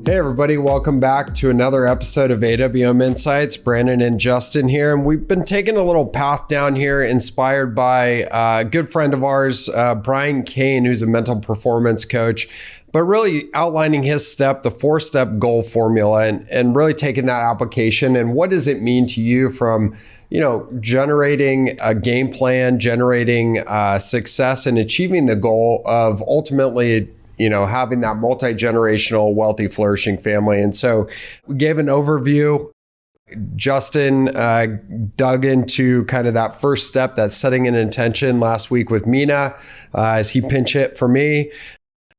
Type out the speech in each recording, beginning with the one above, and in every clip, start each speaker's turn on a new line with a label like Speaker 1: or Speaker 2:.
Speaker 1: Hey everybody, welcome back to another episode of AWM Insights. Brandon and Justin here, and we've been taking a little path down here inspired by a good friend of ours, Brian Kane, who's a mental performance coach, but really outlining his step, the 4-step goal formula, and really taking that application and what does it mean to you from generating a game plan, generating success and achieving the goal of ultimately having that multi-generational, wealthy, flourishing family. And so we gave an overview. Justin dug into kind of that first step, that's setting an intention last week with Mina as he pinch hit for me.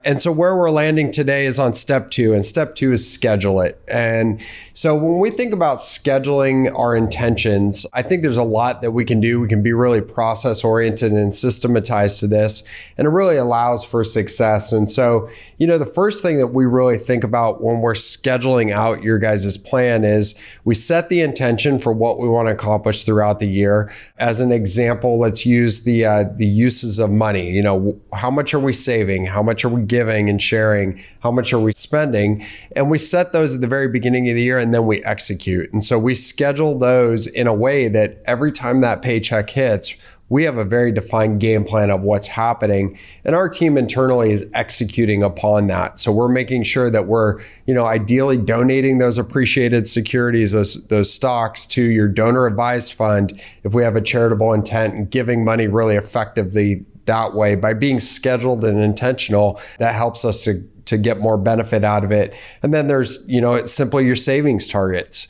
Speaker 1: And so where we're landing today is on step 2, and step 2 is schedule it. And so when we think about scheduling our intentions, I think there's a lot that we can do. We can be really process oriented and systematized to this, and it really allows for success. And so, the first thing that we really think about when we're scheduling out your guys' plan is we set the intention for what we want to accomplish throughout the year. As an example, let's use the uses of money. How much are we saving? How much are we giving and sharing? How much are we spending? And we set those at the very beginning of the year, and then we execute. And so we schedule those in a way that every time that paycheck hits, we have a very defined game plan of what's happening, and our team internally is executing upon that. So we're making sure that we're, ideally donating those appreciated securities, those stocks to your donor advised fund if we have a charitable intent, and giving money really effectively that way by being scheduled and intentional. That helps us to get more benefit out of it. And then there's, it's simply your savings targets.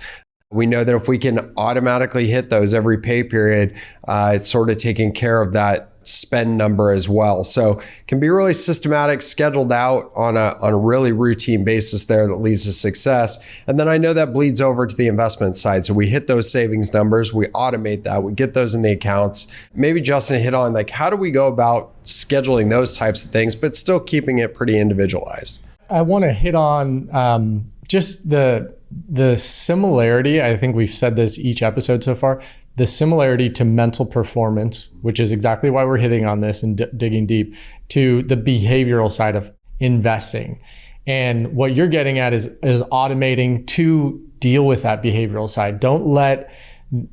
Speaker 1: We know that if we can automatically hit those every pay period, it's sort of taking care of that spend number as well. So it can be really systematic, scheduled out on a really routine basis there that leads to success. And then I know that bleeds over to the investment side. So we hit those savings numbers, we automate that, we get those in the accounts. Maybe Justin hit on how do we go about scheduling those types of things, but still keeping it pretty individualized?
Speaker 2: I want to hit on just the similarity. I think we've said this each episode so far, the similarity to mental performance, which is exactly why we're hitting on this and digging deep, to the behavioral side of investing. And what you're getting at is automating to deal with that behavioral side. Don't let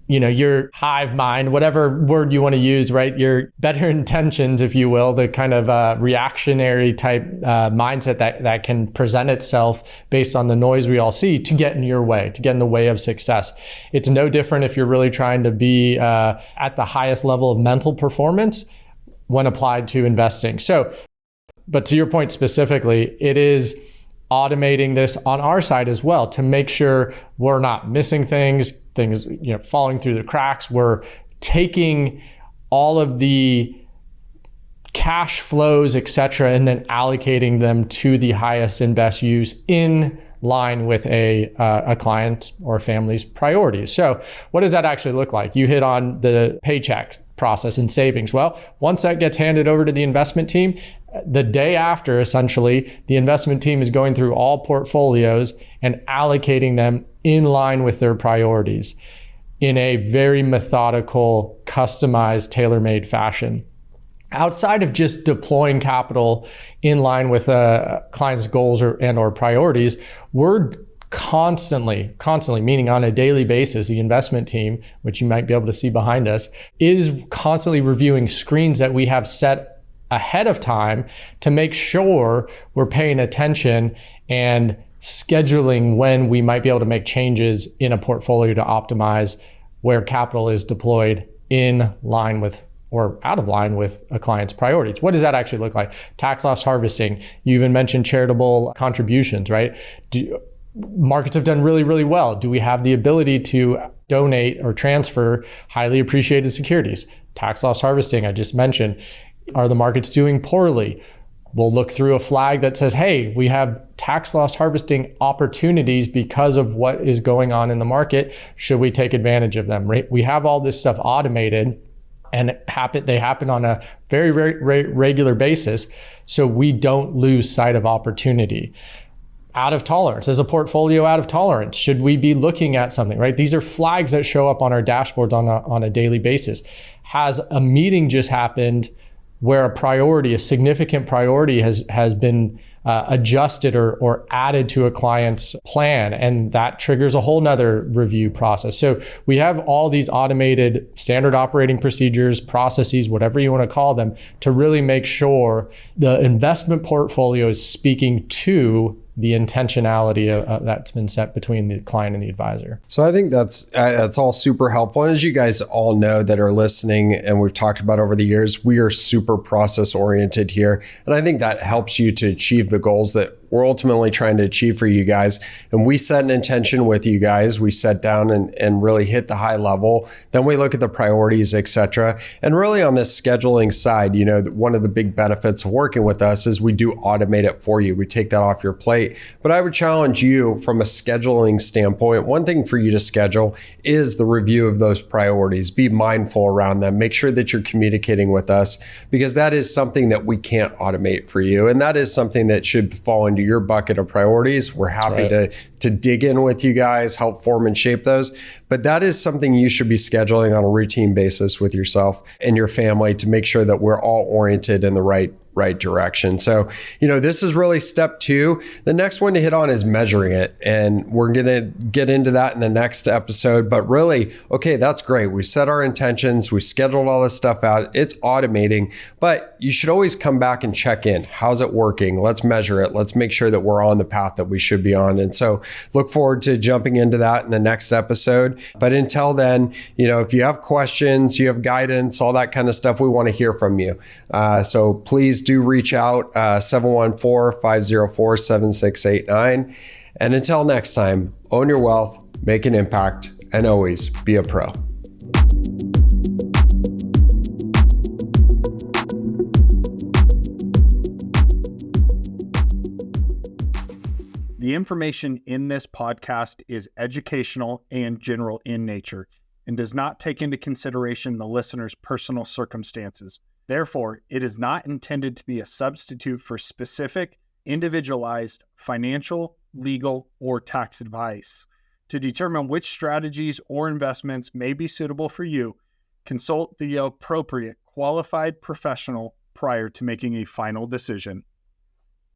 Speaker 2: your hive mind, whatever word you want to use, right? Your better intentions, if you will, the kind of reactionary type mindset that can present itself based on the noise we all see to get in your way, to get in the way of success. It's no different if you're really trying to be at the highest level of mental performance when applied to investing. So, but to your point specifically, it is automating this on our side as well to make sure we're not missing things falling through the cracks. We're taking all of the cash flows, et cetera, and then allocating them to the highest and best use in line with a client or family's priorities. So what does that actually look like? You hit on the paycheck process and savings. Well, once that gets handed over to the investment team, the day after, essentially, the investment team is going through all portfolios and allocating them in line with their priorities in a very methodical, customized, tailor-made fashion. Outside of just deploying capital in line with a client's goals or priorities, we're constantly, meaning on a daily basis, the investment team, which you might be able to see behind us, is constantly reviewing screens that we have set ahead of time to make sure we're paying attention and scheduling when we might be able to make changes in a portfolio to optimize where capital is deployed in line with or out of line with a client's priorities. What does that actually look like? Tax loss harvesting. You even mentioned charitable contributions, right? Markets have done really, really well. Do we have the ability to donate or transfer highly appreciated securities? Tax loss harvesting, I just mentioned. Are the markets doing poorly? We'll look through a flag that says, hey, we have tax loss harvesting opportunities because of what is going on in the market. Should we take advantage of them? Right? We have all this stuff automated, and they happen on a very, very regular basis. So we don't lose sight of opportunity. Out of tolerance, as a portfolio out of tolerance, should we be looking at something, right? These are flags that show up on our dashboards on a daily basis. Has a meeting just happened where a significant priority has been adjusted or added to a client's plan. And that triggers a whole nother review process. So we have all these automated standard operating procedures, processes, whatever you want to call them, to really make sure the investment portfolio is speaking to the intentionality that's been set between the client and the advisor.
Speaker 1: So I think that's all super helpful. And as you guys all know that are listening, and we've talked about over the years, we are super process oriented here. And I think that helps you to achieve the goals that we're ultimately trying to achieve for you guys. And we set an intention with you guys. We set down and really hit the high level. Then we look at the priorities, et cetera. And really on this scheduling side, one of the big benefits of working with us is we do automate it for you. We take that off your plate. But I would challenge you from a scheduling standpoint. One thing for you to schedule is the review of those priorities. Be mindful around them. Make sure that you're communicating with us, because that is something that we can't automate for you. And that is something that should fall into your bucket of priorities. We're happy to dig in with you guys, help form and shape those. But that is something you should be scheduling on a routine basis with yourself and your family to make sure that we're all oriented in the right direction. So, this is really step 2. The next one to hit on is measuring it. And we're going to get into that in the next episode. But really, okay, that's great. We set our intentions. We scheduled all this stuff out. It's automating, but you should always come back and check in. How's it working? Let's measure it. Let's make sure that we're on the path that we should be on. And so look forward to jumping into that in the next episode. But until then, if you have questions, you have guidance, all that kind of stuff, we want to hear from you. So please do reach out, 714-504-7689. And until next time, own your wealth, make an impact, and always be a pro.
Speaker 3: The information in this podcast is educational and general in nature and does not take into consideration the listener's personal circumstances. Therefore, it is not intended to be a substitute for specific, individualized financial, legal, or tax advice. To determine which strategies or investments may be suitable for you, consult the appropriate qualified professional prior to making a final decision.